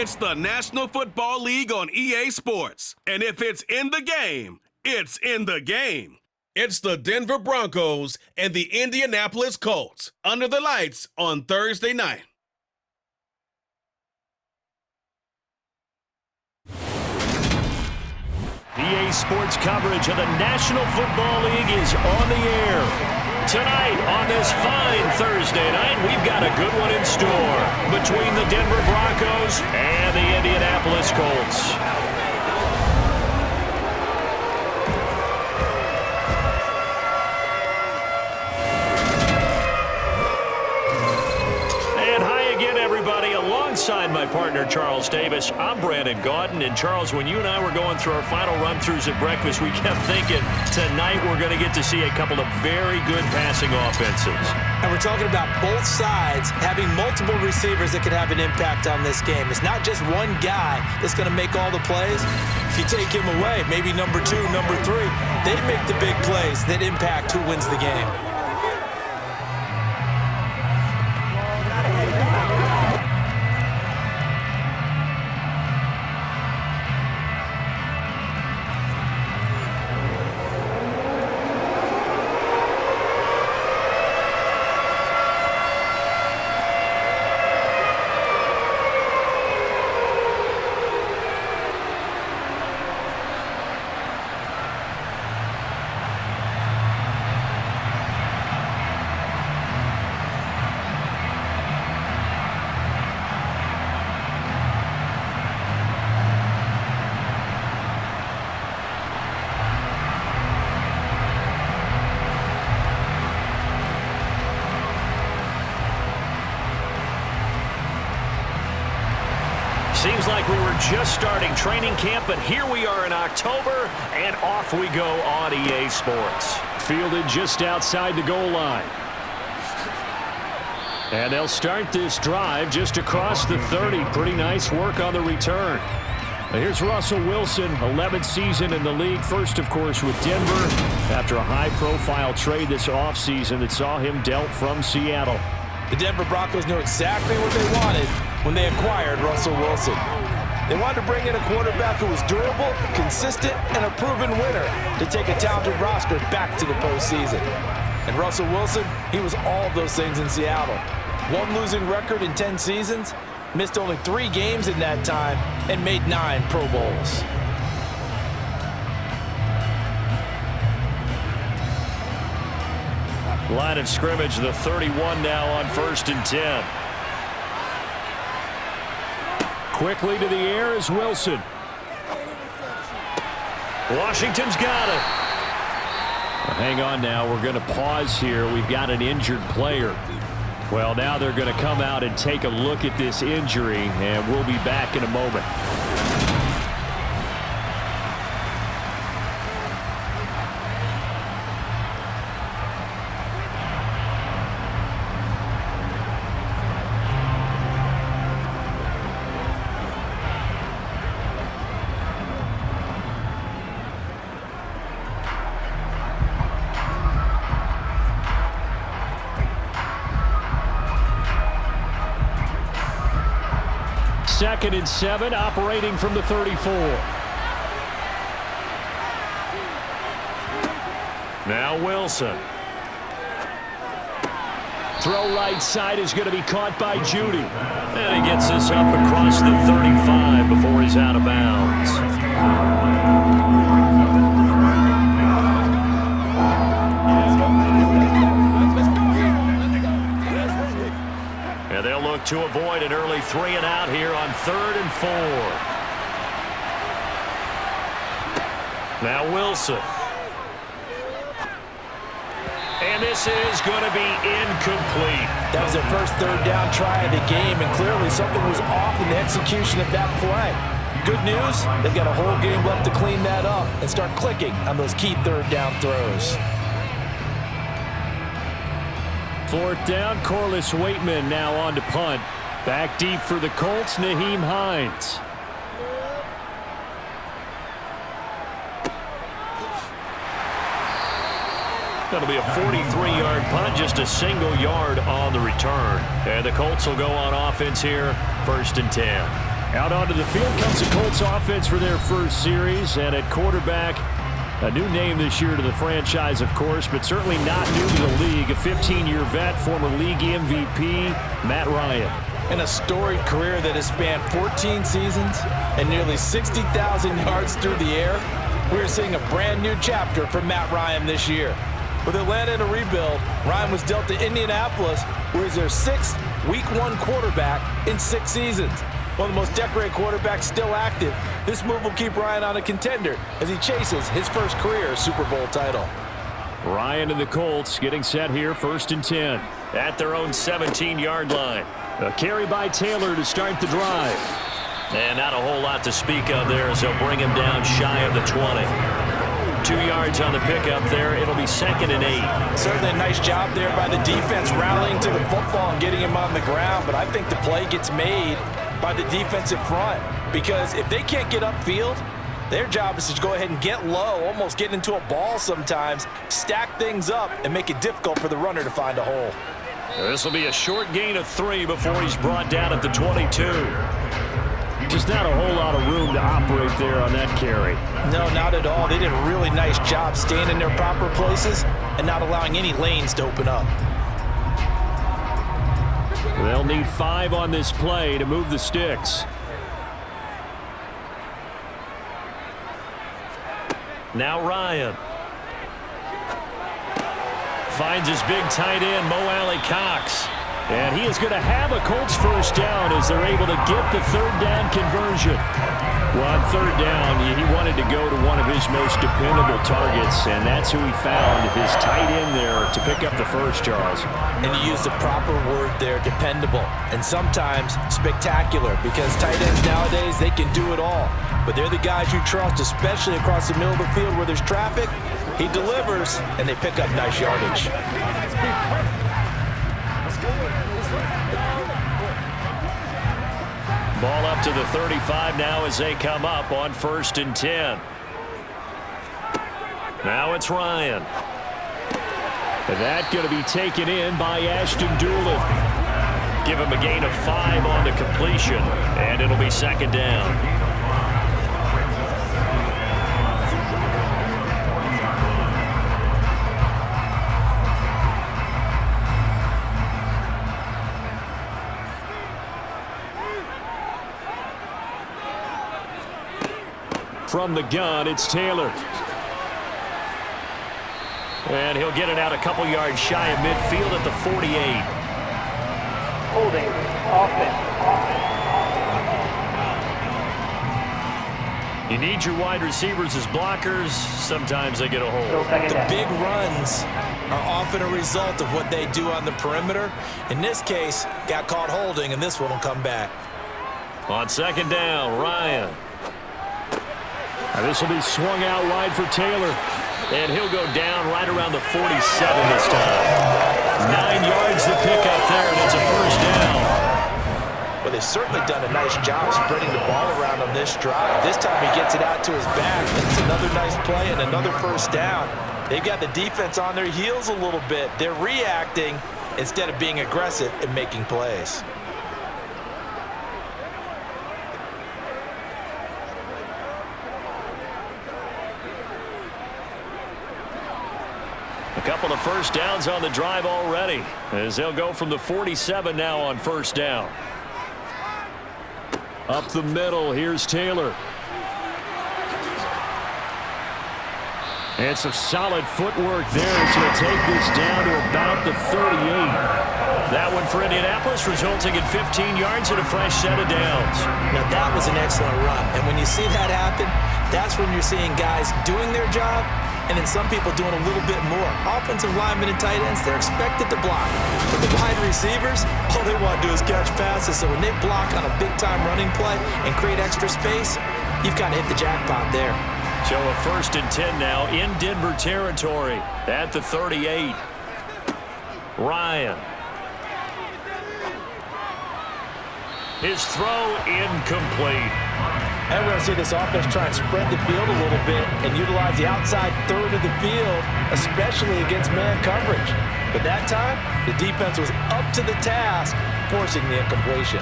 It's the National Football League on EA Sports. And if it's in the game, it's in the game. It's the Denver Broncos and the Indianapolis Colts under the lights on Thursday night. EA Sports coverage of the National Football League is on the air. Tonight, on this fine Thursday night, we've got a good one in store between the Denver Broncos and the Indianapolis Colts. Alongside my partner, Charles Davis, I'm Brandon Gaudin. And Charles, when you and I were going through our final run-throughs at breakfast, we kept thinking, tonight we're going to get to see a couple of very good passing offenses. And we're talking about both sides having multiple receivers that could have an impact on this game. It's not just one guy that's going to make all the plays. If you take him away, maybe number 2, number 3, they make the big plays that impact who wins the game. Seems like we were just starting training camp, but here we are in October, and off we go on EA Sports. Fielded just outside the goal line. And they'll start this drive just across the 30. Pretty nice work on the return. Here's Russell Wilson, 11th season in the league. First, of course, with Denver after a high-profile trade this offseason that saw him dealt from Seattle. The Denver Broncos knew exactly what they wanted when they acquired Russell Wilson. They wanted to bring in a quarterback who was durable, consistent, and a proven winner to take a talented roster back to the postseason. And Russell Wilson, he was all of those things in Seattle. One losing record in 10 seasons, missed only 3 games in that time, and made 9 Pro Bowls. Line of scrimmage, the 31 now on 1st and 10. Quickly to the air is Wilson. Washington's got it. Well, hang on now. We're going to pause here. We've got an injured player. Well, now they're going to come out and take a look at this injury, and we'll be back in a moment. Second and 7, operating from the 34. Now Wilson. Throw right side is going to be caught by Judy. And he gets this up across the 35 before he's out of bounds. And they'll look to avoid an early 3 and out here on 3rd and 4. Now Wilson. And this is going to be incomplete. That was their first 3rd down try of the game, and clearly something was off in the execution of that play. Good news, they've got a whole game left to clean that up and start clicking on those key 3rd down throws. 4th down, Corliss Waitman now on to punt. Back deep for the Colts, Nyheim Hines. That'll be a 43-yard punt, just a single yard on the return. And the Colts will go on offense here, 1st and 10. Out onto the field comes the Colts offense for their first series. And at quarterback, a new name this year to the franchise, of course, but certainly not new to the league. A 15-year vet, former league MVP, Matt Ryan. In a storied career that has spanned 14 seasons and nearly 60,000 yards through the air, we're seeing a brand new chapter for Matt Ryan this year. With Atlanta in a rebuild, Ryan was dealt to Indianapolis, where he's their 6th Week 1 quarterback in 6 seasons. One of the most decorated quarterbacks still active, this move will keep Ryan on a contender as he chases his first career Super Bowl title. Ryan and the Colts getting set here, 1st and 10. At their own 17-yard line. A carry by Taylor to start the drive. And not a whole lot to speak of there as they'll bring him down shy of the 20. 2 yards on the pickup there. It'll be 2nd and 8. Certainly a nice job there by the defense rallying to the football and getting him on the ground. But I think the play gets made by the defensive front. Because if they can't get upfield, their job is to go ahead and get low, almost get into a ball sometimes, stack things up, and make it difficult for the runner to find a hole. This will be a short gain of 3 before he's brought down at the 22. Just not a whole lot of room to operate there on that carry. No, not at all. They did a really nice job staying in their proper places and not allowing any lanes to open up. They'll need 5 on this play to move the sticks. Now Ryan. Finds his big tight end, Mo Alley-Cox. And he is going to have a Colts first down as they're able to get the 3rd down conversion. Well, on 3rd down, he wanted to go to one of his most dependable targets, and that's who he found, his tight end there, to pick up the first, Charles. And you use the proper word there, dependable, and sometimes spectacular, because tight ends nowadays, they can do it all. But they're the guys you trust, especially across the middle of the field where there's traffic. He delivers, and they pick up nice yardage. Ball up to the 35 now as they come up on 1st and 10. Now it's Ryan. And that going to be taken in by Ashton Doolin. Give him a gain of 5 on the completion, and it'll be 2nd down. From the gun, it's Taylor. And he'll get it out a couple yards shy of midfield at the 48. Holding, offense. You need your wide receivers as blockers. Sometimes they get a hold. The big runs are often a result of what they do on the perimeter. In this case, got caught holding, and this one will come back. On 2nd down, Ryan. This will be swung out wide for Taylor. And he'll go down right around the 47 this time. 9 yards to pick up there, and it's a first down. Well, they've certainly done a nice job spreading the ball around on this drive. This time he gets it out to his back, and it's another nice play and another first down. They've got the defense on their heels a little bit. They're reacting instead of being aggressive and making plays. A couple of first downs on the drive already, as they'll go from the 47 now on 1st down. Up the middle, here's Taylor. And some solid footwork there as he'll take this down to about the 38. That one for Indianapolis, resulting in 15 yards and a fresh set of downs. Now that was an excellent run, and when you see that happen, that's when you're seeing guys doing their job, and then some people doing a little bit more. Offensive linemen and tight ends, they're expected to block. But the wide receivers, all they want to do is catch passes. So when they block on a big-time running play and create extra space, you've kind of hit the jackpot there. So a 1st and 10 now in Denver territory at the 38. Ryan. His throw incomplete. And we're going to see this offense try and spread the field a little bit and utilize the outside third of the field, especially against man coverage. But that time, the defense was up to the task, forcing the incompletion.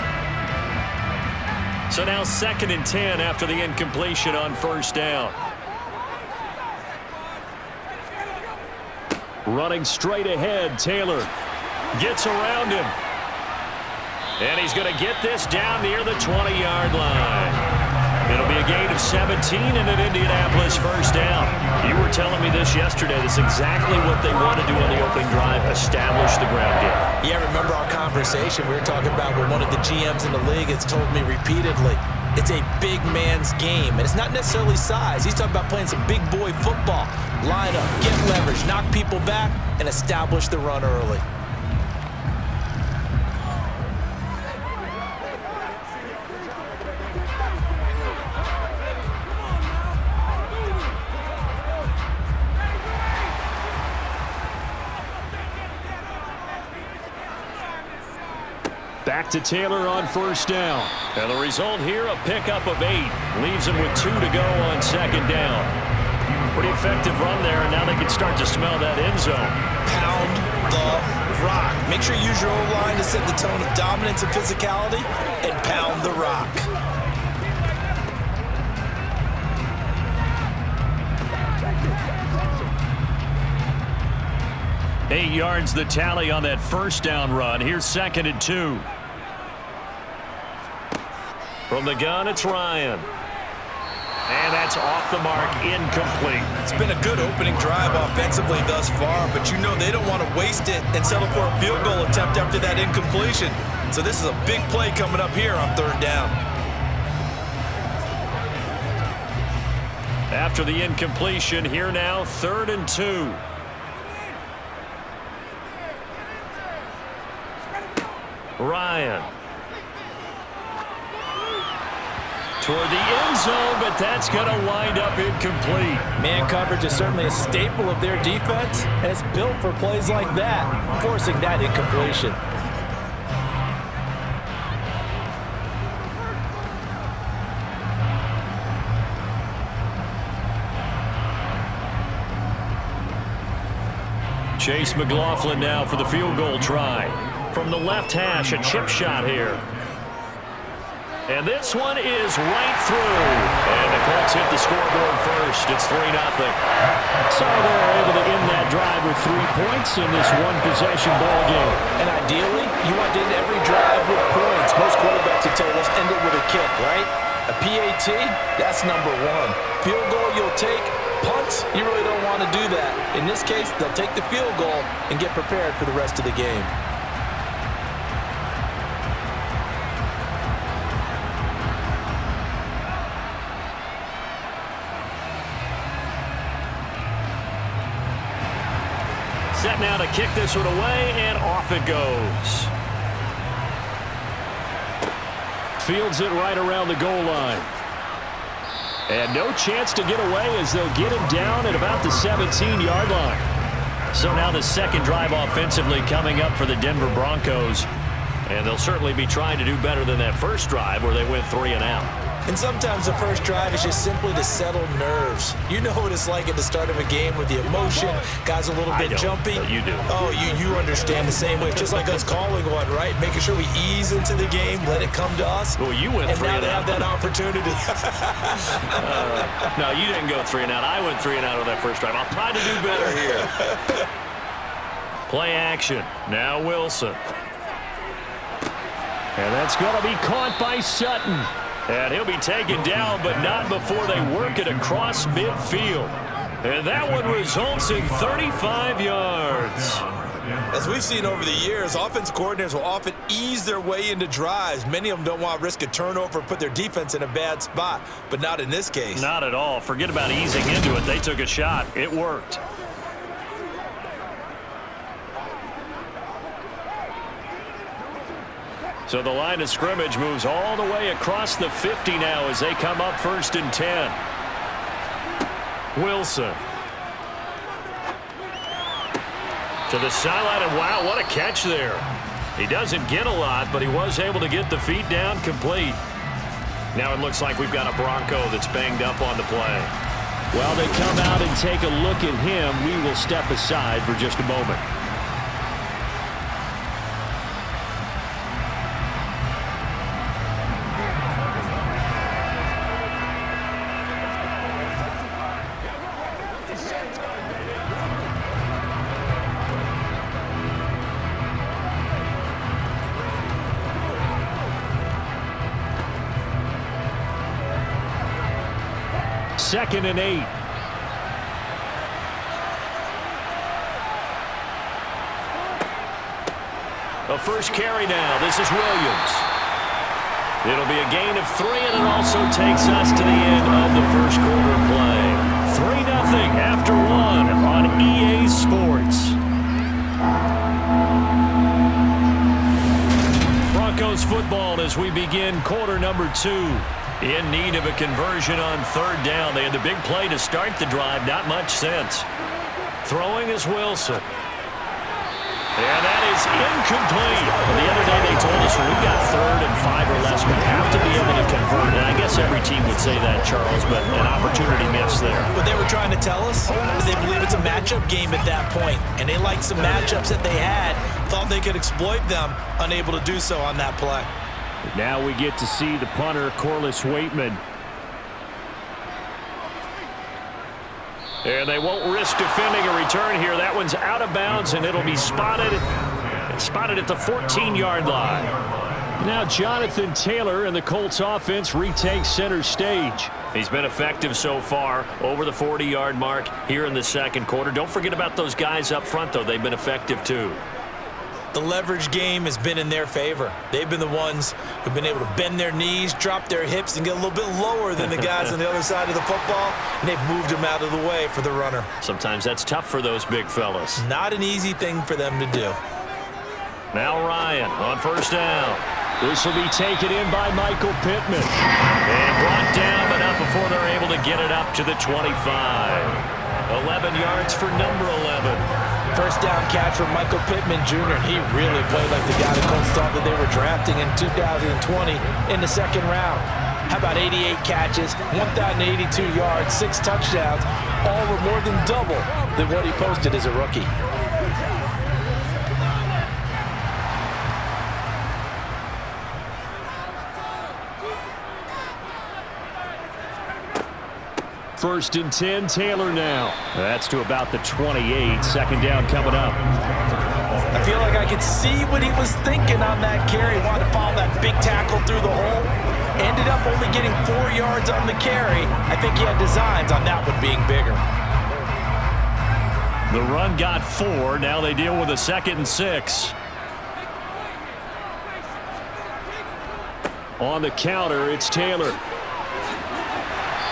So now 2nd and 10 after the incompletion on 1st down. Running straight ahead, Taylor gets around him. And he's going to get this down near the 20-yard line. It'll be a gain of 17 and an Indianapolis 1st down. You were telling me this yesterday. That's exactly what they want to do on the opening drive, establish the ground game. Yeah, remember our conversation. We were talking about what one of the GMs in the league has told me repeatedly. It's a big man's game, and it's not necessarily size. He's talking about playing some big boy football. Line up, get leverage, knock people back, and establish the run early. Back to Taylor on 1st down. And the result here, a pickup of 8. Leaves him with 2 to go on 2nd down. Pretty effective run there, and now they can start to smell that end zone. Pound the rock. Make sure you use your O-line to set the tone of dominance and physicality, and pound the rock. Eight yards the tally on that 1st down run. Here's 2nd and 2. From the gun, it's Ryan. And that's off the mark, incomplete. It's been a good opening drive offensively thus far, but you know they don't want to waste it and settle for a field goal attempt after that incompletion. So this is a big play coming up here on 3rd down. After the incompletion, here now, 3rd and 2. Ryan. Toward the end zone, but that's going to wind up incomplete. Man coverage is certainly a staple of their defense, and it's built for plays like that, forcing that incompletion. Chase McLaughlin now for the field goal try. From the left hash, a chip shot here. And this one is right through. And the Colts hit the scoreboard first. It's 3-0. So they're able to end that drive with 3 points in this one-possession ball game. And ideally, you want to end every drive with points. Most quarterbacks have told us end it with a kick, right? A PAT, that's number 1. Field goal you'll take. Punts, you really don't want to do that. In this case, they'll take the field goal and get prepared for the rest of the game. Set now to kick this one away, and off it goes. Fields it right around the goal line. And no chance to get away as they'll get him down at about the 17-yard line. So now the second drive offensively coming up for the Denver Broncos. And they'll certainly be trying to do better than that first drive where they went 3 and out. And sometimes the first drive is just simply to settle nerves. You know what it's like at the start of a game with the emotion. Guys a little bit jumpy. But you do. Oh, you understand the same way. It's just like us calling one, right? Making sure we ease into the game, let it come to us. Well, you went 3 and out. And now they have that opportunity. No, you didn't go 3 and out. I went 3 and out on that first drive. I'll try to do better here. Play action. Now Wilson. And that's going to be caught by Sutton. And he'll be taken down, but not before they work it across midfield. And that one results in 35 yards. As we've seen over the years, offensive coordinators will often ease their way into drives. Many of them don't want to risk a turnover or put their defense in a bad spot, but not in this case. Not at all. Forget about easing into it. They took a shot. It worked. So the line of scrimmage moves all the way across the 50 now as they come up 1st and 10. Wilson. To the sideline, and wow, what a catch there. He doesn't get a lot, but he was able to get the feet down complete. Now it looks like we've got a Bronco that's banged up on the play. While they come out and take a look at him, we will step aside for just a moment. 2nd and 8. A first carry now. This is Williams. It'll be a gain of 3, and it also takes us to the end of the first quarter play. 3-0 after 1 on EA Sports. Broncos football as we begin quarter number 2. In need of a conversion on 3rd down. They had the big play to start the drive. Not much sense. Throwing is Wilson. And that is incomplete. The other day they told us when we got 3rd and 5 or less, we have to be able to convert. And I guess every team would say that, Charles, but an opportunity missed there. What they were trying to tell us is they believe it's a matchup game at that point, and they liked some matchups that they had, thought they could exploit them, unable to do so on that play. Now we get to see the punter, Corliss Waitman. And they won't risk defending a return here. That one's out of bounds, and it'll be spotted at the 14-yard line. Now Jonathan Taylor and the Colts offense retake center stage. He's been effective so far over the 40-yard mark here in the second quarter. Don't forget about those guys up front, though. They've been effective, too. The leverage game has been in their favor. They've been the ones who've been able to bend their knees, drop their hips, and get a little bit lower than the guys on the other side of the football, and they've moved them out of the way for the runner. Sometimes that's tough for those big fellas. Not an easy thing for them to do. Now Ryan on 1st down. This will be taken in by Michael Pittman. And brought down, but not before they're able to get it up to the 25. 11 yards for number 11. First down catch from Michael Pittman Jr. He really played like the guy the Colts thought that they were drafting in 2020 in the 2nd round. How about 88 catches, 1,082 yards, 6 touchdowns, all were more than double than what he posted as a rookie. First and 10, Taylor now. That's to about the 28. 2nd down coming up. I feel like I could see what he was thinking on that carry. Wanted to follow that big tackle through the hole. Ended up only getting 4 yards on the carry. I think he had designs on that one being bigger. The run got 4. Now they deal with a 2nd and 6. On the counter, it's Taylor.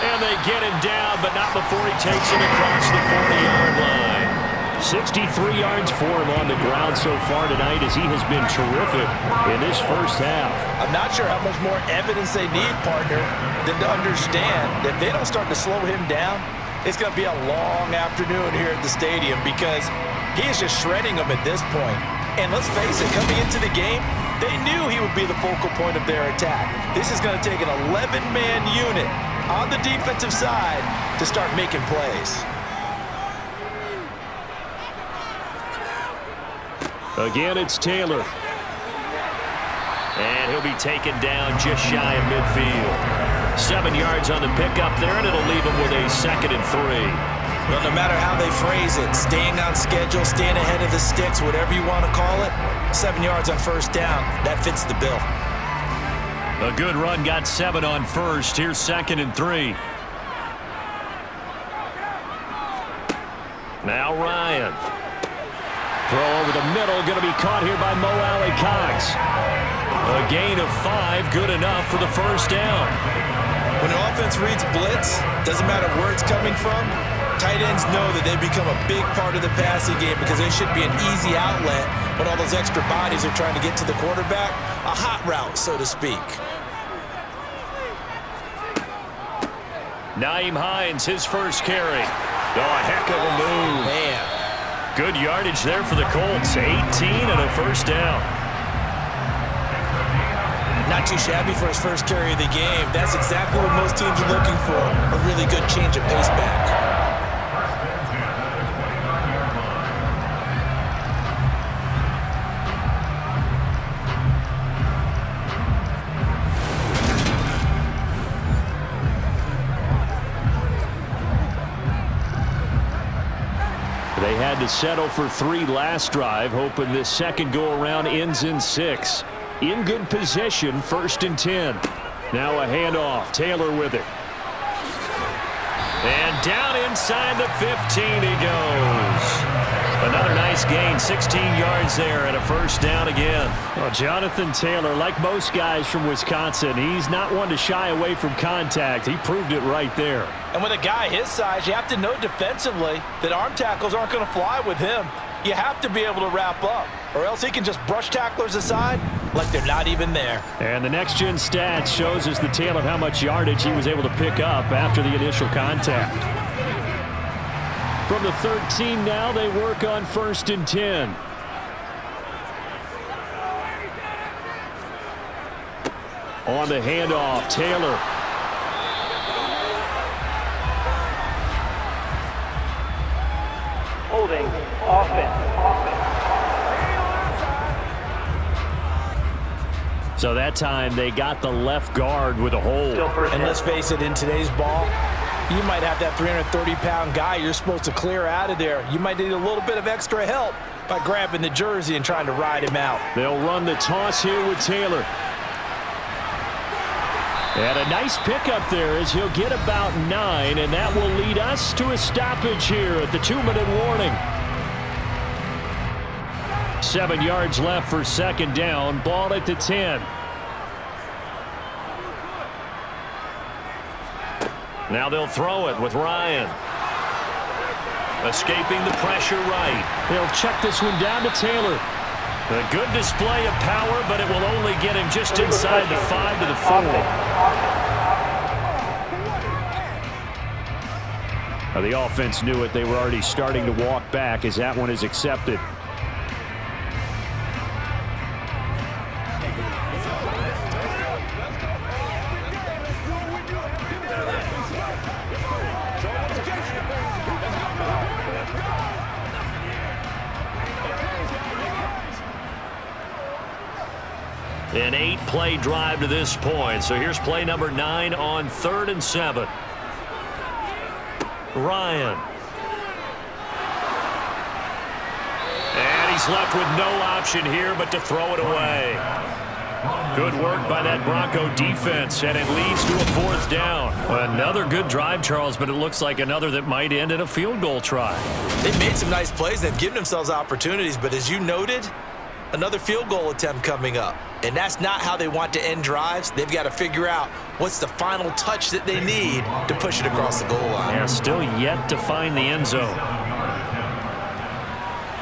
And they get him down, but not before he takes it across the 40-yard line. 63 yards for him on the ground so far tonight as he has been terrific in this first half. I'm not sure how much more evidence they need, partner, than to understand that if they don't start to slow him down, it's going to be a long afternoon here at the stadium because he is just shredding them at this point. And let's face it, coming into the game, they knew he would be the focal point of their attack. This is going to take an 11-man unit on the defensive side to start making plays. Again, it's Taylor. And he'll be taken down just shy of midfield. 7 yards on the pickup there, and it'll leave him with a 2nd and 3. Well, no matter how they phrase it, staying on schedule, staying ahead of the sticks, whatever you want to call it, 7 yards on 1st down, that fits the bill. A good run got 7 on 1st. Here's 2nd and 3. Now Ryan. Throw over the middle, going to be caught here by Mo Alley-Cox. A gain of 5, good enough for the 1st down. When an offense reads blitz, doesn't matter where it's coming from, tight ends know that they become a big part of the passing game because they should be an easy outlet when all those extra bodies are trying to get to the quarterback. A hot route, so to speak. Nyheim Hines, his first carry. Oh, a heck of a move. Man. Good yardage there for the Colts. 18 and a 1st down. Not too shabby for his first carry of the game. That's exactly what most teams are looking for. A really good change of pace back. They had to settle for 3 last drive, hoping this second go-around ends in 6. In good position, 1st and 10. Now a handoff. Taylor with it. And down inside the 15 he goes. Another nice gain, 16 yards there and a first down again. Well, Jonathan Taylor, like most guys from Wisconsin, he's not one to shy away from contact. He proved it right there. And with a guy his size, you have to know defensively that arm tackles aren't going to fly with him. You have to be able to wrap up, or else he can just brush tacklers aside like they're not even there. And the next-gen stats shows us the tale of how much yardage he was able to pick up after the initial contact. From the 13 now, they work on 1st and 10. On the handoff, Taylor. Holding, offense. So that time they got the left guard with a hold. And let's face it, in today's ball, you might have that 330-pound guy you're supposed to clear out of there. You might need a little bit of extra help by grabbing the jersey and trying to ride him out. They'll run the toss here with Taylor. And a nice pickup there as he'll get about 9, and that will lead us to a stoppage here at the 2-minute warning. 7 yards left for 2nd down. Ball at the 10. Now they'll throw it with Ryan. Escaping the pressure right. They'll check this one down to Taylor. A good display of power, but it will only get him just inside the 5 to the 4. Now the offense knew it. They were already starting to walk back as that one is accepted. An 8-play drive to this point. So here's play number 9 on 3rd and 7. Ryan. And he's left with no option here but to throw it away. Good work by that Bronco defense, and it leads to a 4th down. Another good drive, Charles, but it looks like another that might end in a field goal try. They've made some nice plays. They've given themselves opportunities, but as you noted, another field goal attempt coming up. And that's not how they want to end drives. They've got to figure out what's the final touch that they need to push it across the goal line. They're still yet to find the end zone.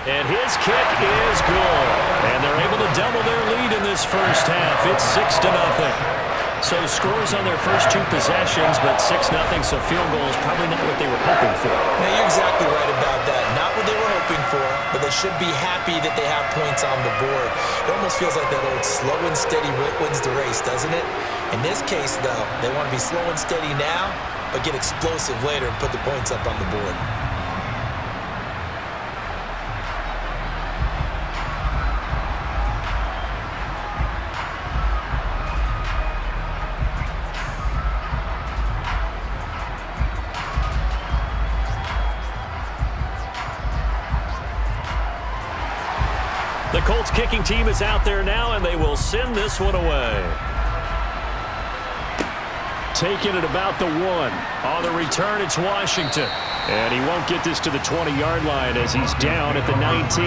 And his kick is good. And they're able to double their lead in this first half. It's 6-0. So scores on their first 2 possessions, but 6-0, so field goal is probably not what they were hoping for. Now, you're exactly right about that. Not what they were hoping for, but they should be happy that they have points on the board. It almost feels like that old slow and steady wins the race, doesn't it? In this case, though, they want to be slow and steady now, but get explosive later and put the points up on the board. The Colts kicking team is out there now, and they will send this one away. Taking it about the 1. On the return, it's Washington. And he won't get this to the 20-yard line as he's down at the 19.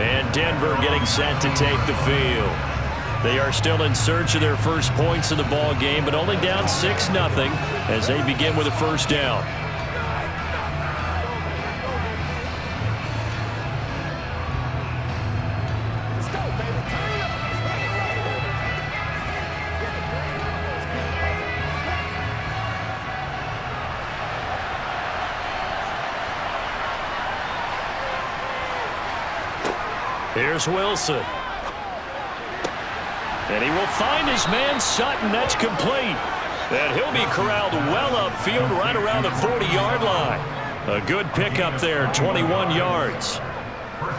And Denver getting set to take the field. They are still in search of their first points in the ball game, but only down 6-0 as they begin with a first down. Here's Wilson. And he will find his man Sutton. That's complete. And he'll be corralled well upfield right around the 40-yard line. A good pickup there, 21 yards.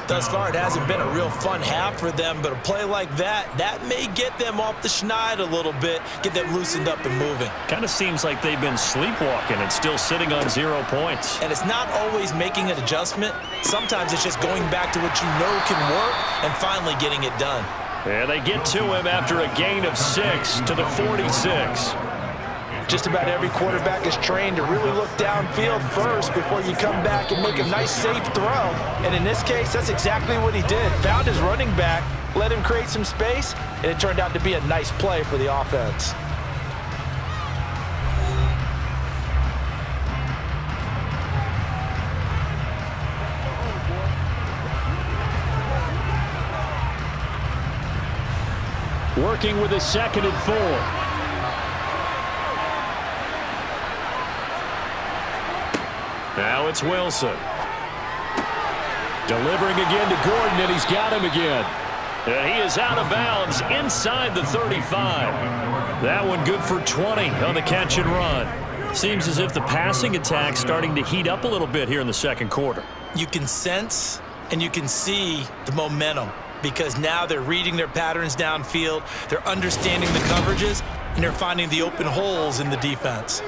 Thus far, it hasn't been a real fun half for them, but a play like that may get them off the schneid a little bit, get them loosened up and moving. Kind of seems like they've been sleepwalking and still sitting on 0 points. And it's not always making an adjustment. Sometimes it's just going back to what you know can work and finally getting it done. And they get to him after a gain of 6 to the 46. Just about every quarterback is trained to really look downfield first before you come back and make a nice, safe throw. And in this case, that's exactly what he did. Found his running back, let him create some space, and it turned out to be a nice play for the offense. Working with a 2nd and 4. Now it's Wilson. Delivering again to Gordon, and he's got him again. And he is out of bounds inside the 35. That one good for 20 on the catch and run. Seems as if the passing attack's starting to heat up a little bit here in the second quarter. You can sense and you can see the momentum because now they're reading their patterns downfield, they're understanding the coverages, and they're finding the open holes in the defense.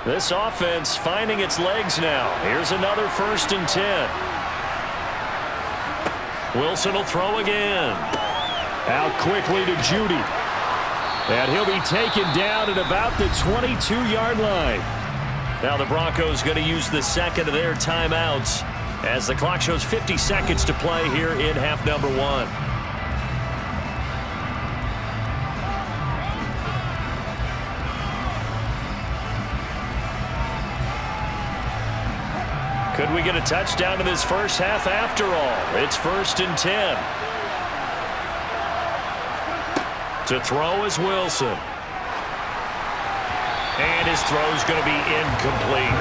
This offense finding its legs now. Here's another 1st and 10. Wilson will throw again. Out quickly to Judy. And he'll be taken down at about the 22-yard line. Now the Broncos going to use the second of their timeouts as the clock shows 50 seconds to play here in half number 1. Could we get a touchdown in this first half after all? It's 1st and 10. To throw is Wilson. And his throw's going to be incomplete.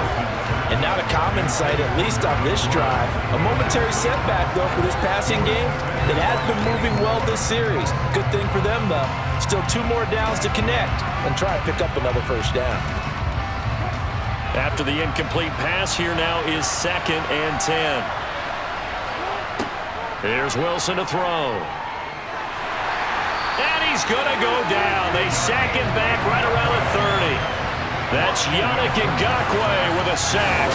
And not a common sight, at least on this drive. A momentary setback, though, for this passing game that has been moving well this series. Good thing for them, though. Still 2 more downs to connect and try to pick up another first down. After the incomplete pass, here now is 2nd and 10. Here's Wilson to throw. And he's going to go down. They sack him back right around the 30. That's Yannick Ngakoue with a sack.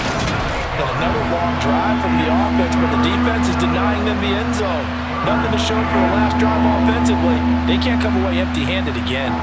And another long drive from the offense, but the defense is denying them the end zone. Nothing to show for the last drive offensively. They can't come away empty-handed again.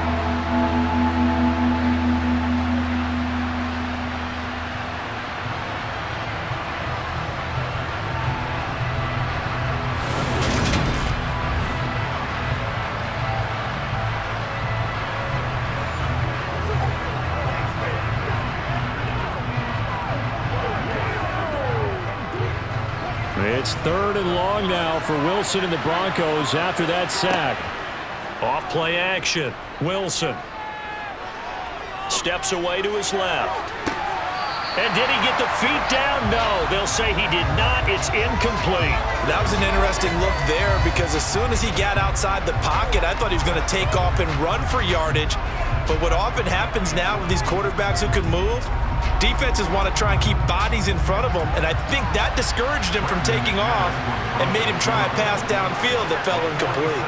It's 3rd and long now for Wilson and the Broncos after that sack. Off play action. Wilson steps away to his left. And did he get the feet down? No, they'll say he did not. It's incomplete. That was an interesting look there because as soon as he got outside the pocket, I thought he was going to take off and run for yardage. But what often happens now with these quarterbacks who can move, defenses want to try and keep bodies in front of them, and I think that discouraged him from taking off and made him try a pass downfield that fell incomplete.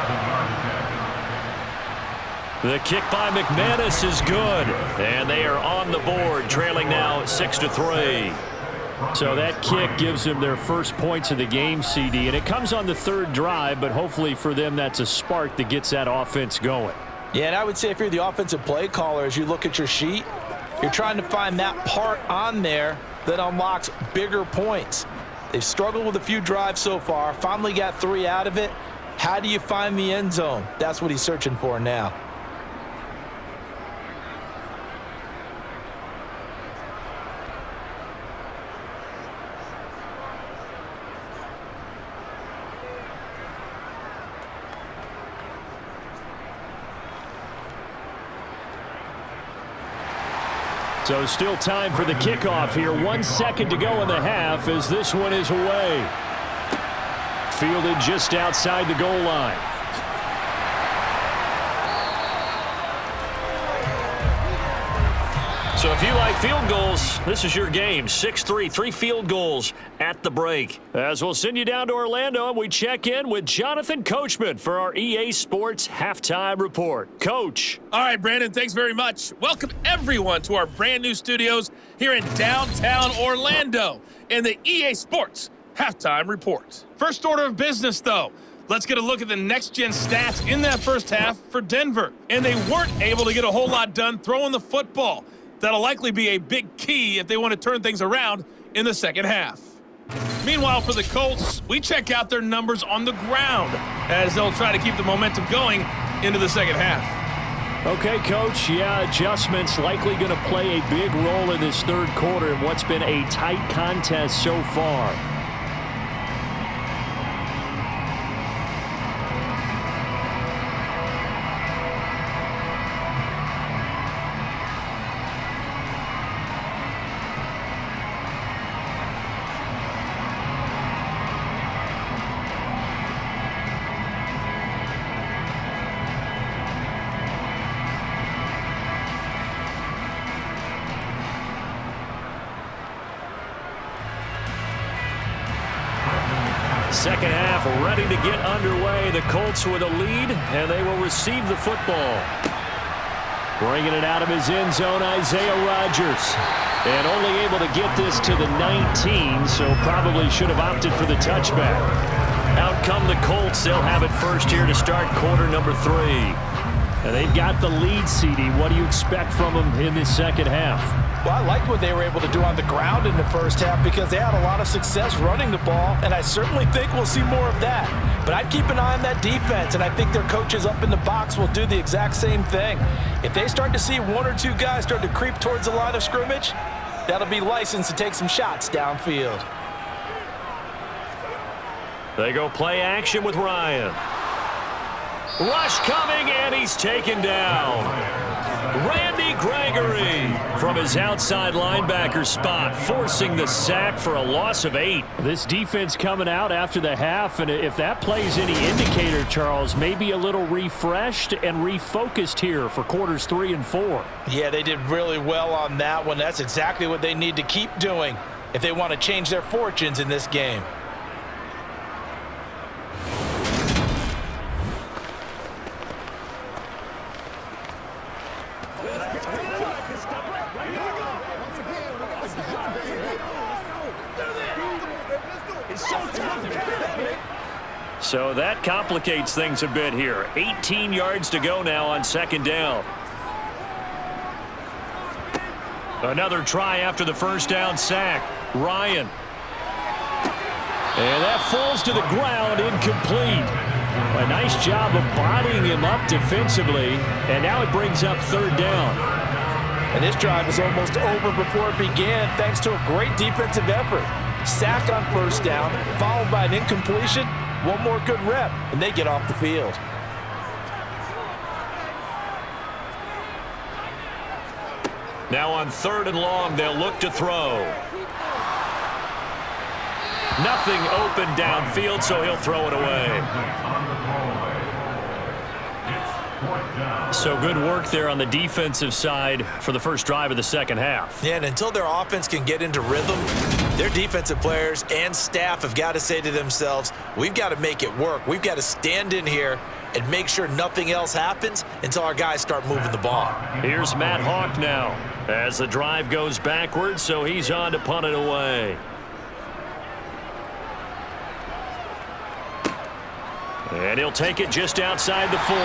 The kick by McManus is good, and they are on the board, trailing now 6-3. So that kick gives them their first points of the game, CD, and it comes on the 3rd drive, but hopefully for them that's a spark that gets that offense going. Yeah, and I would say if you're the offensive play caller, as you look at your sheet, you're trying to find that part on there that unlocks bigger points. They've struggled with a few drives so far, finally got 3 out of it. How do you find the end zone? That's what he's searching for now. So still time for the kickoff here. 1 second to go in the half as this one is away. Fielded just outside the goal line. So if you like field goals, this is your game. 6-3, 3 field goals at the break. As we'll send you down to Orlando, and we check in with Jonathan Coachman for our EA Sports Halftime Report. Coach. All right, Brandon, thanks very much. Welcome, everyone, to our brand new studios here in downtown Orlando in the EA Sports Halftime Report. First order of business, though, Let's get a look at the next-gen stats in that first half for Denver. And they weren't able to get a whole lot done throwing the football. That'll likely be a big key if they want to turn things around in the second half. Meanwhile, for the Colts, we check out their numbers on the ground as they'll try to keep the momentum going into the second half. Okay, Coach, yeah, adjustments likely going to play a big role in this third quarter in what's been a tight contest so far. Second half ready to get underway. The Colts with a lead, and they will receive the football. Bringing it out of his end zone, Isaiah Rodgers. And only able to get this to the 19, so probably should have opted for the touchback. Out come the Colts. They'll have it first here to start quarter number 3. And they've got the lead, CD. What do you expect from them in this second half? Well, I liked what they were able to do on the ground in the first half because they had a lot of success running the ball, and I certainly think we'll see more of that. But I'd keep an eye on that defense, and I think their coaches up in the box will do the exact same thing. If they start to see one or two guys start to creep towards the line of scrimmage, that'll be licensed to take some shots downfield. They go play action with Ryan. Rush coming, and he's taken down. Randy Gregory from his outside linebacker spot, forcing the sack for a loss of 8. This defense coming out after the half, and if that plays any indicator, Charles, maybe a little refreshed and refocused here for quarters 3 and 4. Yeah, they did really well on that one. That's exactly what they need to keep doing if they want to change their fortunes in this game. So that complicates things a bit here. 18 yards to go now on second down. Another try after the first down sack. Ryan. And that falls to the ground, incomplete. A nice job of bodying him up defensively, and now it brings up third down. And this drive is almost over before it began thanks to a great defensive effort. Sack on first down, followed by an incompletion. One more good rep, and they get off the field. Now on third and long, they'll look to throw. Nothing open downfield, so he'll throw it away. So good work there on the defensive side for the first drive of the second half. Yeah, and until their offense can get into rhythm, their defensive players and staff have got to say to themselves, we've got to make it work. We've got to stand in here and make sure nothing else happens until our guys start moving the ball. Here's Matt Hawk now as the drive goes backwards, so he's on to punt it away. And he'll take it just outside the 40.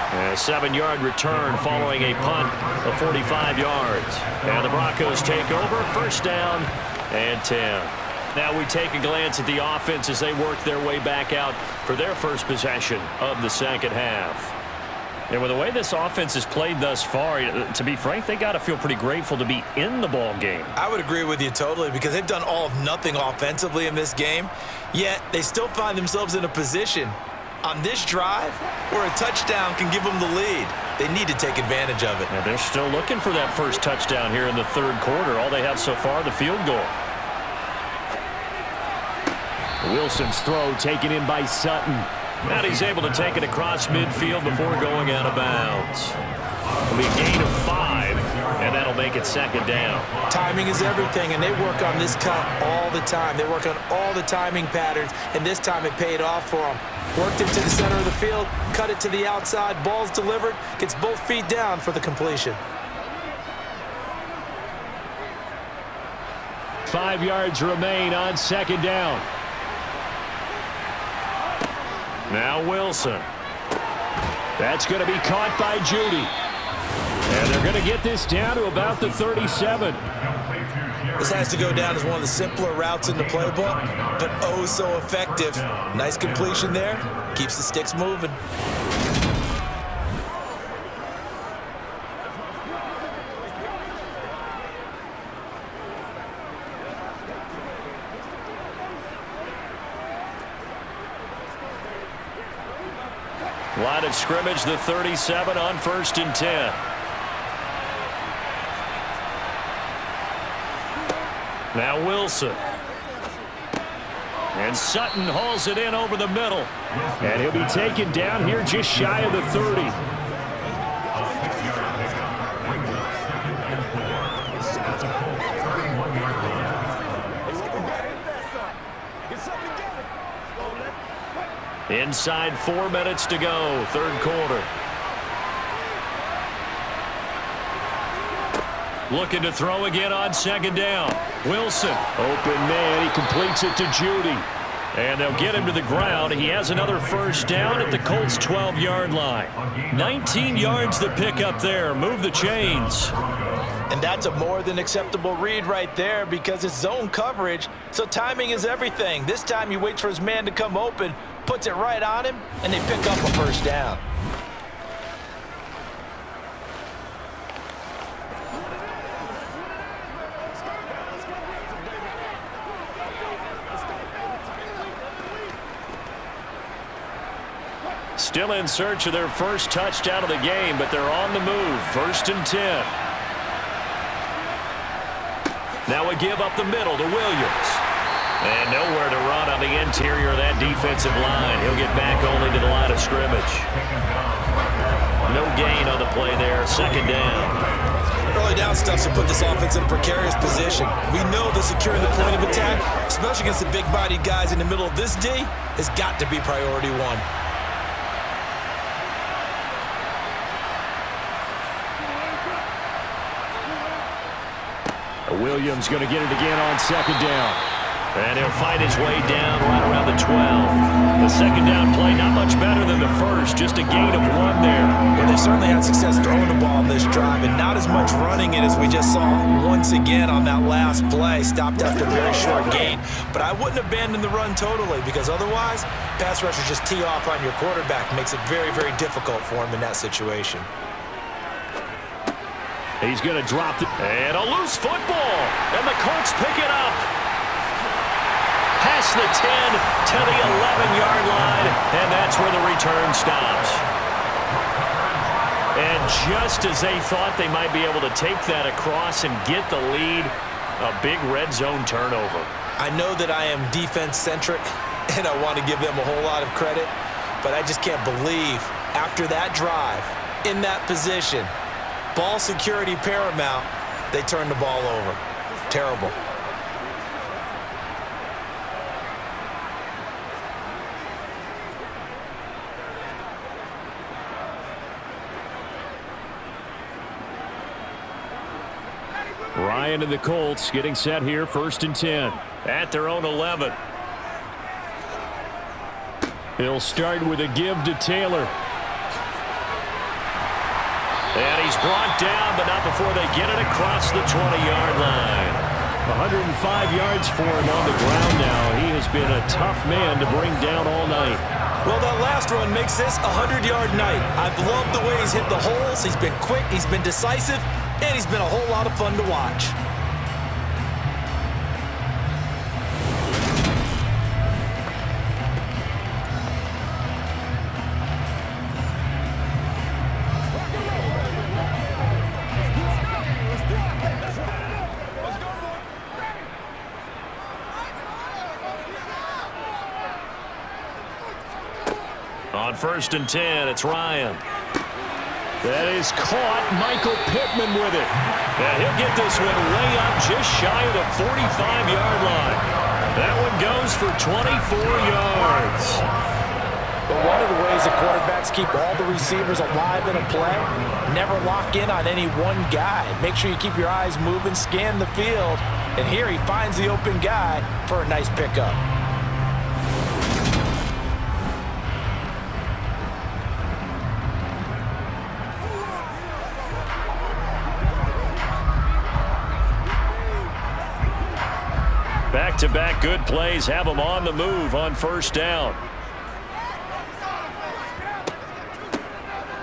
A 7-yard return following a punt of 45 yards. And the Broncos take over, first down and 10. Now we take a glance at the offense as they work their way back out for their first possession of the second half. And with the way this offense has played thus far, to be frank, they got to feel pretty grateful to be in the ball game. I would agree with you totally because they've done all of nothing offensively in this game, yet they still find themselves in a position on this drive where a touchdown can give them the lead. They need to take advantage of it. And they're still looking for that first touchdown here in the third quarter. All they have so far, the field goal. Wilson's throw taken in by Sutton. And he's able to take it across midfield before going out of bounds. It'll be a gain of 5, and that'll make it second down. Timing is everything, and they work on this cut all the time. They work on all the timing patterns, and this time it paid off for them. Worked it to the center of the field, cut it to the outside, ball's delivered, gets both feet down for the completion. 5 yards remain on second down. Now Wilson. That's going to be caught by Judy. And they're going to get this down to about the 37. This has to go down as one of the simpler routes in the playbook, but oh so effective. Nice completion there. Keeps the sticks moving. Line of scrimmage, the 37 on 1st and 10. Now Wilson. And Sutton hauls it in over the middle. And he'll be taken down here just shy of the 30. Inside 4 minutes to go, 3rd quarter. Looking to throw again on 2nd down. Wilson. Open man. He completes it to Judy. And they'll get him to the ground. He has another 1st down at the Colts' 12-yard line. 19 yards to pick up there. Move the chains. And that's a more than acceptable read right there because it's zone coverage, so timing is everything. This time he waits for his man to come open, puts it right on him, and they pick up a 1st down. Still in search of their 1st touchdown of the game, but they're on the move. 1st and 10. Now a give up the middle to Williams. And nowhere to run on the interior of that defensive line. He'll get back only to the line of scrimmage. No gain on the play there. 2nd down. Early down stuff to put this offense in a precarious position. We know that securing the point of attack, especially against the big-bodied guys in the middle of this D, has got to be priority one. Williams going to get it again on 2nd down. And he'll fight his way down right around the 12. The 2nd down play not much better than the 1st, just a gain of 1 there. Well, they certainly had success throwing the ball on this drive and not as much running it as we just saw once again on that last play. Stopped after a very short gain. But I wouldn't abandon the run totally because otherwise, pass rushers just tee off on your quarterback. Makes it very, very difficult for him in that situation. He's going to drop it. And a loose football. And the Colts pick it up. Past the 10 to the 11-yard line. And that's where the return stops. And just as they thought they might be able to take that across and get the lead, a big red zone turnover. I know that I am defense-centric, and I want to give them a whole lot of credit, but I just can't believe after that drive, in that position, ball security paramount, they turned the ball over. Terrible. Ryan and the Colts getting set here, 1st and 10. At their own 11. He'll start with a give to Taylor. And he's brought down, but not before they get it across the 20-yard line. 105 yards for him on the ground now. He has been a tough man to bring down all night. Well, that last run makes this a 100-yard night. I've loved the way he's hit the holes. He's been quick, he's been decisive, and he's been a whole lot of fun to watch. On 1st and 10, it's Ryan. That is caught. Michael Pittman with it. And he'll get this one way up just shy of the 45-yard line. That one goes for 24 yards. But one of the ways the quarterbacks keep all the receivers alive in a play, never lock in on any one guy. Make sure you keep your eyes moving, scan the field. And here he finds the open guy for a nice pickup. Back-to-back good plays have them on the move on first down.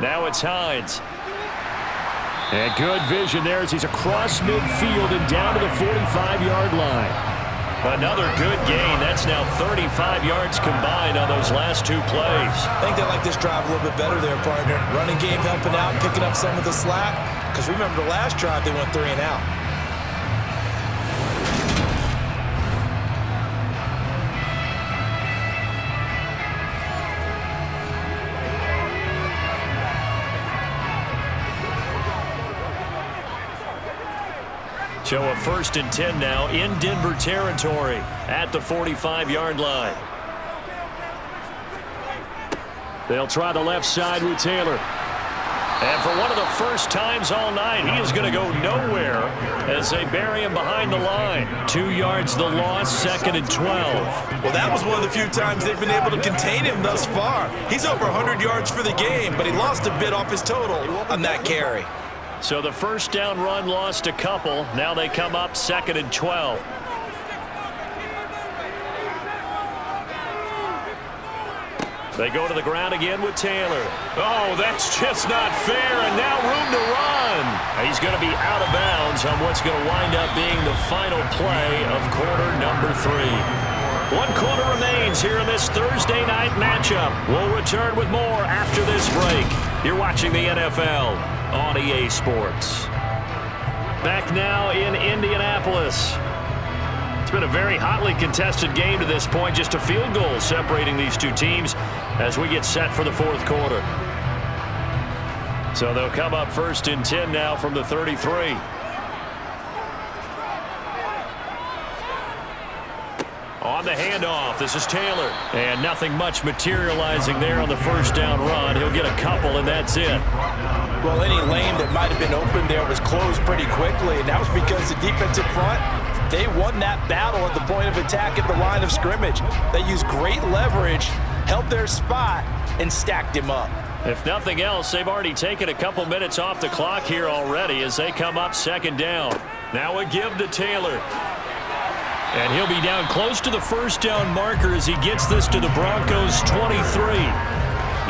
Now it's Hines. And good vision there as he's across midfield and down to the 45-yard line. Another good gain. That's now 35 yards combined on those last two plays. I think they like this drive a little bit better there, partner. Running game helping out, picking up some of the slack. Because remember the last drive, they went 3 and out. So a 1st and 10 now in Denver territory at the 45-yard line. They'll try the left side with Taylor. And for one of the first times all night, he is going to go nowhere as they bury him behind the line. 2 yards the loss, 2nd and 12. Well, that was one of the few times they've been able to contain him thus far. He's over 100 yards for the game, but he lost a bit off his total on that carry. So the first down run lost a couple. Now they come up 2nd and 12. They go to the ground again with Taylor. Oh, that's just not fair, and now room to run. He's going to be out of bounds on what's going to wind up being the final play of quarter number 3. 1 quarter remains here in this Thursday night matchup. We'll return with more after this break. You're watching the NFL on EA Sports. Back now in Indianapolis. It's been a very hotly contested game to this point. Just a field goal separating these two teams as we get set for the 4th quarter. So they'll come up 1st and 10 now from the 33. On the handoff, this is Taylor. And nothing much materializing there on the first down run. He'll get a couple, and that's it. Well, any lane that might have been open there was closed pretty quickly, and that was because the defensive front, they won that battle at the point of attack at the line of scrimmage. They used great leverage, held their spot, and stacked him up. If nothing else, they've already taken a couple minutes off the clock here already as they come up 2nd down. Now a give to Taylor. And he'll be down close to the first down marker as he gets this to the Broncos 23.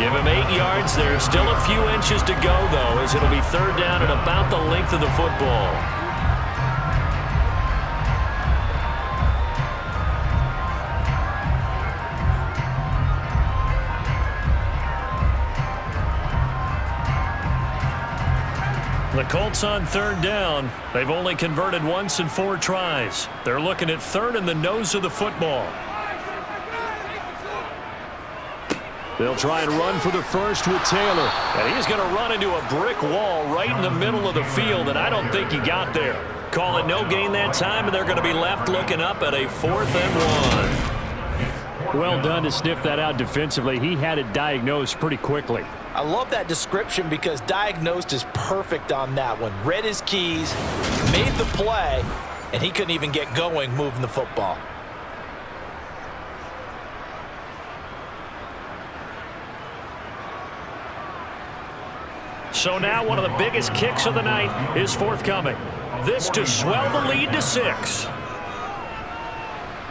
Give him 8 yards there. Still a few inches to go, though, as it'll be 3rd down and about the length of the football. The Colts on 3rd down. They've only converted once in 4 tries. They're looking at 3rd in the nose of the football. They'll try and run for the first with Taylor. And he's going to run into a brick wall right in the middle of the field, and I don't think he got there. Call it no gain that time, and they're going to be left looking up at a 4th and 1. Well done to sniff that out defensively. He had it diagnosed pretty quickly. I love that description because diagnosed is perfect on that one. Read his keys, made the play, and he couldn't even get going moving the football. So now one of the biggest kicks of the night is forthcoming. This to swell the lead to 6.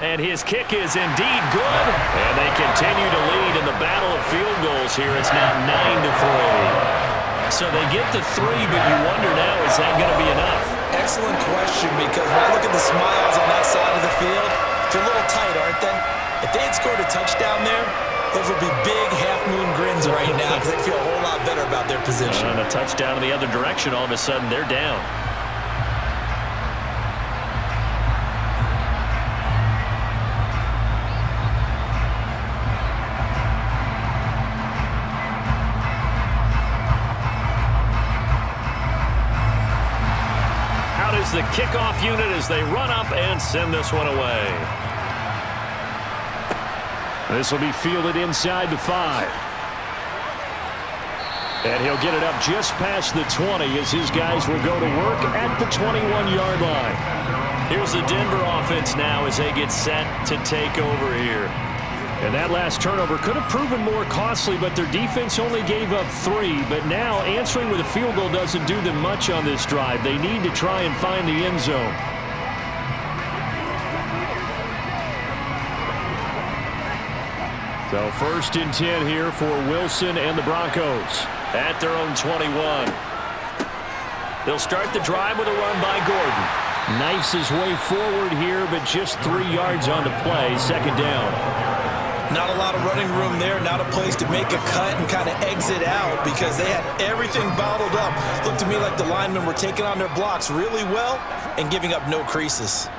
And his kick is indeed good. And they continue to lead in the battle of field goals here. It's now 9-3. So they get the 3, but you wonder now, is that going to be enough? Excellent question, because when I look at the smiles on that side of the field, they're a little tight, aren't they? If they had scored a touchdown there, those would be big half-moon grins right now because they feel a whole lot better about their position. And a touchdown in the other direction, all of a sudden they're down. Out is the kickoff unit as they run up and send this one away. This will be fielded inside the 5. And he'll get it up just past the 20 as his guys will go to work at the 21-yard line. Here's the Denver offense now as they get set to take over here. And that last turnover could have proven more costly, but their defense only gave up 3. But now answering with a field goal doesn't do them much on this drive. They need to try and find the end zone. So 1st and 10 here for Wilson and the Broncos. At their own 21. They'll start the drive with a run by Gordon. Knifes his way forward here, but just 3 yards on the play. 2nd down. Not a lot of running room there, not a place to make a cut and kind of exit out because they had everything bottled up. Looked to me like the linemen were taking on their blocks really well and giving up no creases.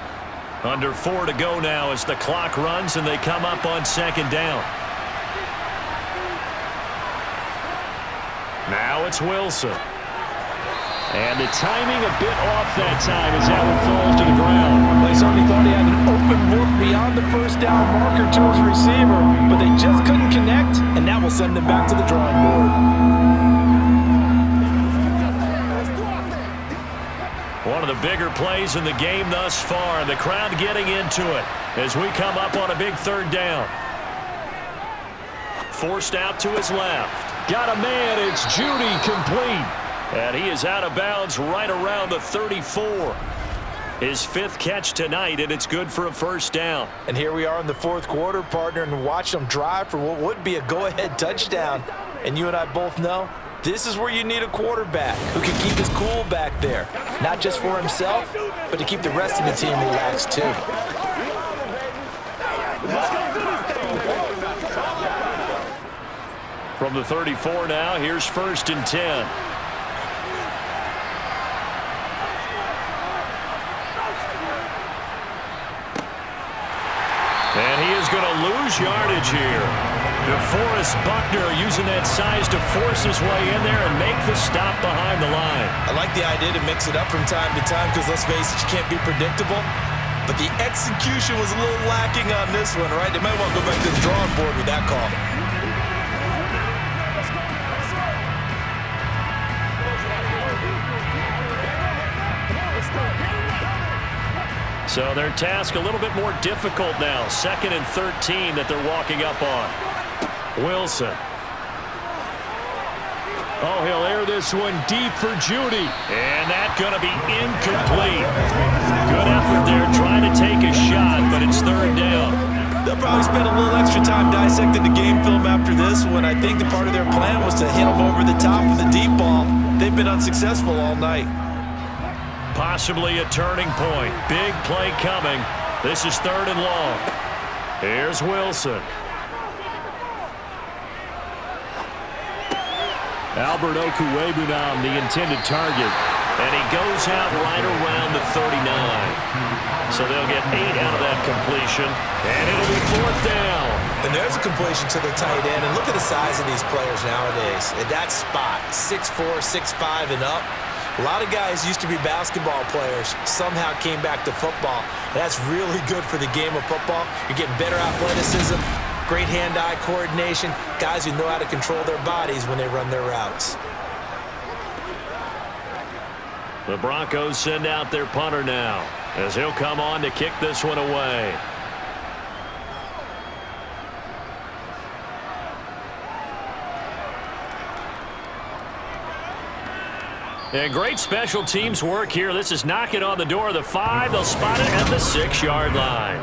Under 4 to go now as the clock runs and they come up on 2nd down. Now it's Wilson. And the timing a bit off that time as that one falls to the ground. Well, he certainly thought he had an open look beyond the 1st down marker to his receiver, but they just couldn't connect, and that will send them back to the drawing board. One of the bigger plays in the game thus far, and the crowd getting into it as we come up on a big 3rd down. Forced out to his left. Got a man, it's Judy, complete. And he is out of bounds right around the 34. His 5th catch tonight, and it's good for a 1st down. And here we are in the 4th quarter, partner, and watch them drive for what would be a go-ahead touchdown. And you and I both know this is where you need a quarterback who can keep his cool back there. Not just for himself, but to keep the rest of the team relaxed too. From the 34 now, here's 1st and 10. And he is going to lose yardage here. DeForest Buckner using that size to force his way in there and make the stop behind the line. I like the idea to mix it up from time to time because, let's face it, you can't be predictable. But the execution was a little lacking on this one, right? They might want to go back to the drawing board with that call. So their task a little bit more difficult now. 2nd and 13 that they're walking up on. Wilson. Oh, he'll air this one deep for Judy. And that's going to be incomplete. Good effort there trying to take a shot, but it's 3rd down. They'll probably spend a little extra time dissecting the game film after this one. I think the part of their plan was to hit them over the top with a deep ball. They've been unsuccessful all night. Possibly a turning point. Big play coming. This is 3rd and long. Here's Wilson. Albert Okuwebunam, the intended target. And he goes out right around the 39. So they'll get 8 out of that completion. And it'll be 4th down. And there's a completion to the tight end. And look at the size of these players nowadays. At that spot, 6'4", 6'5", and up. A lot of guys used to be basketball players, somehow came back to football. And that's really good for the game of football. You're getting better athleticism, great hand-eye coordination, guys who know how to control their bodies when they run their routes. The Broncos send out their punter now as he'll come on to kick this one away. And great special teams work here. This is knocking on the door of the 5. They'll spot it at the 6-yard line.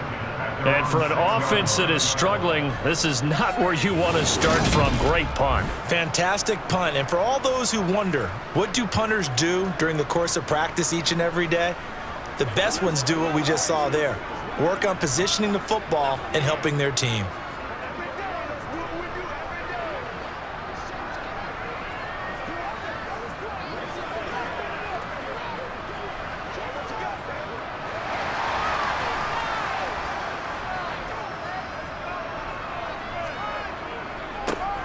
And for an offense that is struggling, this is not where you want to start from. Great punt. Fantastic punt. And for all those who wonder, what do punters do during the course of practice each and every day? The best ones do what we just saw there. Work on positioning the football and helping their team.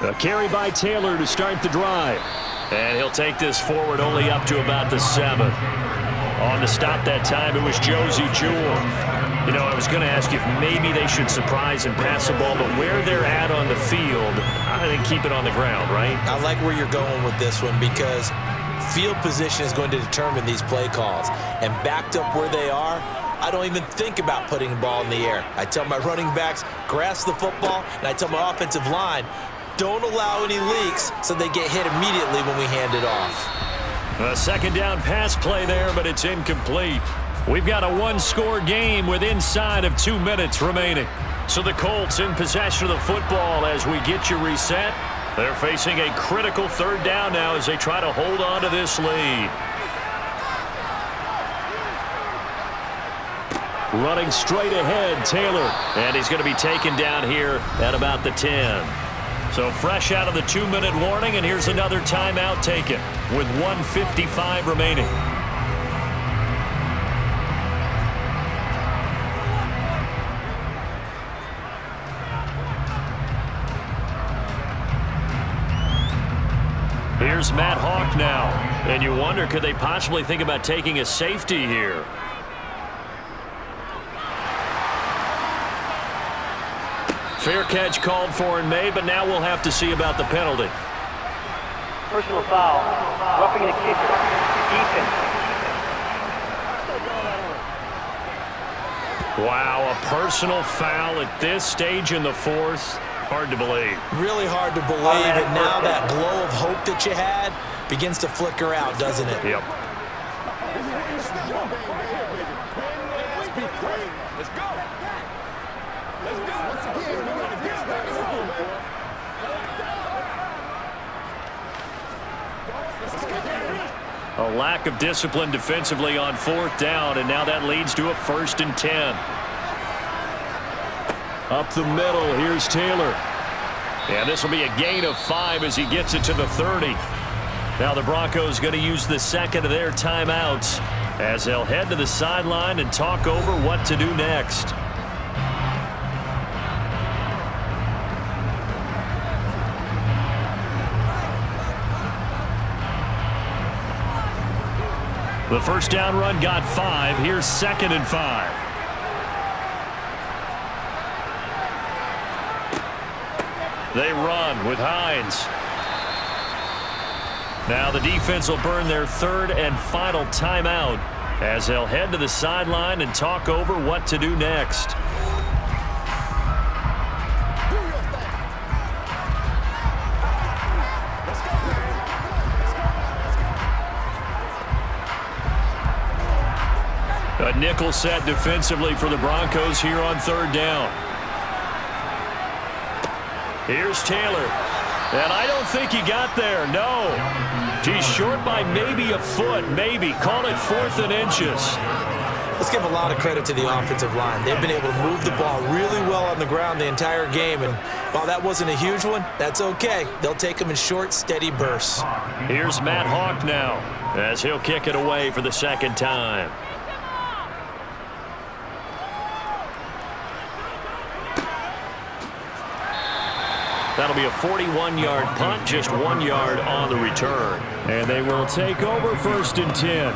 A carry by Taylor to start the drive. And he'll take this forward only up to about the 7. On to stop that time, it was Josie Jewell. You know, I was going to ask you if maybe they should surprise and pass the ball, but where they're at on the field, I think keep it on the ground, right? I like where you're going with this one because field position is going to determine these play calls. And backed up where they are, I don't even think about putting the ball in the air. I tell my running backs, grasp the football, and I tell my offensive line, don't allow any leaks so they get hit immediately when we hand it off. A 2nd down pass play there, but it's incomplete. We've got a 1-score game with inside of 2 minutes remaining. So the Colts in possession of the football as we get you reset. They're facing a critical third down now as they try to hold on to this lead. Running straight ahead, Taylor. And he's going to be taken down here at about the 10. So fresh out of the 2-minute warning, and here's another timeout taken with 1:55 remaining. Here's Matt Hawk now. And you wonder, could they possibly think about taking a safety here? Fair catch called for and made, but now we'll have to see about the penalty. Personal foul. Roughing the kicker. Defense. Wow, a personal foul at this stage in the fourth. Hard to believe. Really hard to believe, and now that glow of hope that you had begins to flicker out, doesn't it? Yep. Let's go. A lack of discipline defensively on fourth down, and now that leads to a 1st and 10. Up the middle, here's Taylor. And this will be a gain of 5 as he gets it to the 30. Now the Broncos going to use the second of their timeouts as they'll head to the sideline and talk over what to do next. The first down run got 5. Here's 2nd and 5. They run with Hines. Now the defense will burn their 3rd and final timeout as they'll head to the sideline and talk over what to do next. A nickel set defensively for the Broncos here on 3rd down. Here's Taylor. And I don't think he got there, no. He's short by maybe a foot, maybe. Call it 4th and inches. Let's give a lot of credit to the offensive line. They've been able to move the ball really well on the ground the entire game, and while that wasn't a huge one, that's okay. They'll take them in short, steady bursts. Here's Matt Hawk now as he'll kick it away for the 2nd time. That'll be a 41-yard punt, just 1 yard on the return. And they will take over 1st and 10.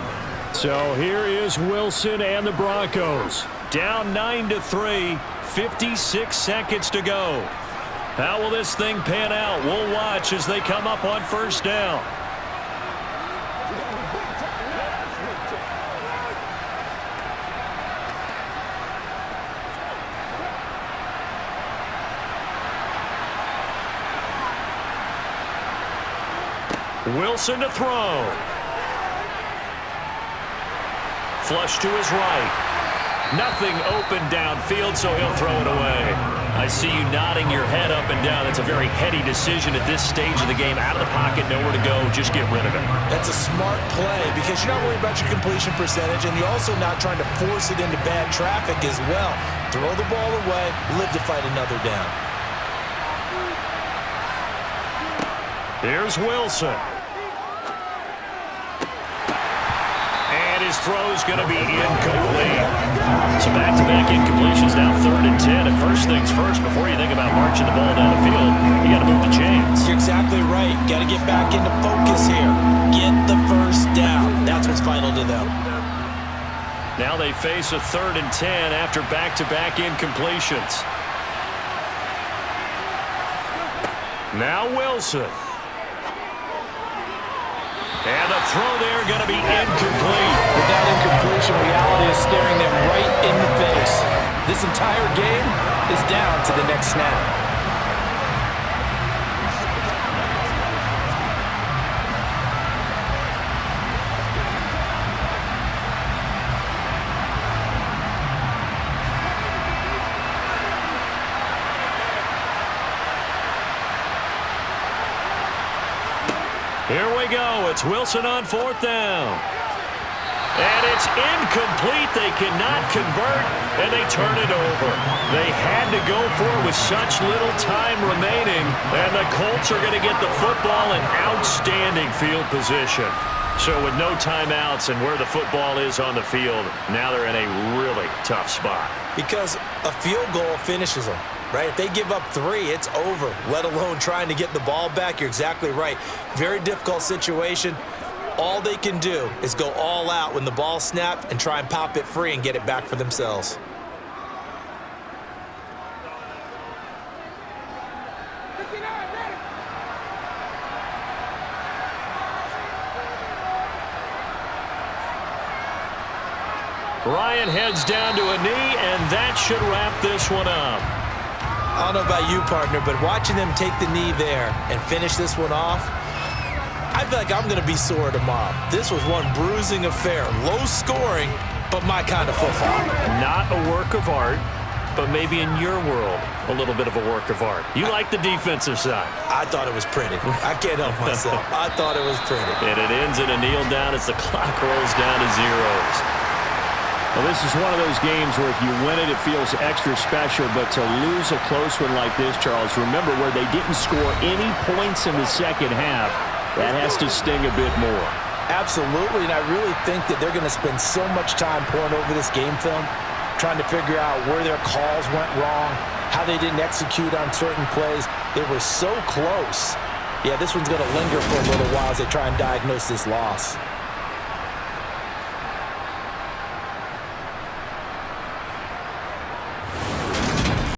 So here is Wilson and the Broncos. Down 9-3, 56 seconds to go. How will this thing pan out? We'll watch as they come up on 1st down. Wilson to throw. Flush to his right. Nothing open downfield, so he'll throw it away. I see you nodding your head up and down. That's a very heady decision at this stage of the game. Out of the pocket, nowhere to go. Just get rid of it. That's a smart play because you're not worried about your completion percentage, and you're also not trying to force it into bad traffic as well. Throw the ball away, live to fight another down. Here's Wilson. And his throw's going to be incomplete. So back-to-back incompletions, now 3rd and 10. And first things first, before you think about marching the ball down the field, you got to move the chains. You're exactly right. Got to get back into focus here. Get the first down. That's what's vital to them. Now they face a 3rd and 10 after back-to-back incompletions. Now Wilson. And the throw there going to be incomplete. With that incompletion, reality is staring them right in the face. This entire game is down to the next snap. Here we go. It's Wilson on 4th down. And it's incomplete. They cannot convert, and they turn it over. They had to go for it with such little time remaining, and the Colts are going to get the football in outstanding field position. So with no timeouts and where the football is on the field, now they're in a really tough spot. Because a field goal finishes them, right? If they give up 3, it's over, let alone trying to get the ball back. You're exactly right. Very difficult situation. All they can do is go all out when the ball's snapped and try and pop it free and get it back for themselves. Ryan heads down to a knee, and that should wrap this one up. I don't know about you, partner, but watching them take the knee there and finish this one off, I feel like I'm going to be sore tomorrow. This was one bruising affair. Low scoring, but my kind of football. Not a work of art, but maybe in your world, a little bit of a work of art. You like the defensive side. I thought it was pretty. I can't help myself. I thought it was pretty. And it ends in a kneel down as the clock rolls down to zeros. Well, this is one of those games where if you win it, it feels extra special. But to lose a close one like this, Charles, remember where they didn't score any points in the second half. That has to sting a bit more. Absolutely, and I really think that they're going to spend so much time poring over this game film, trying to figure out where their calls went wrong, how they didn't execute on certain plays. They were so close. Yeah, this one's going to linger for a little while as they try and diagnose this loss.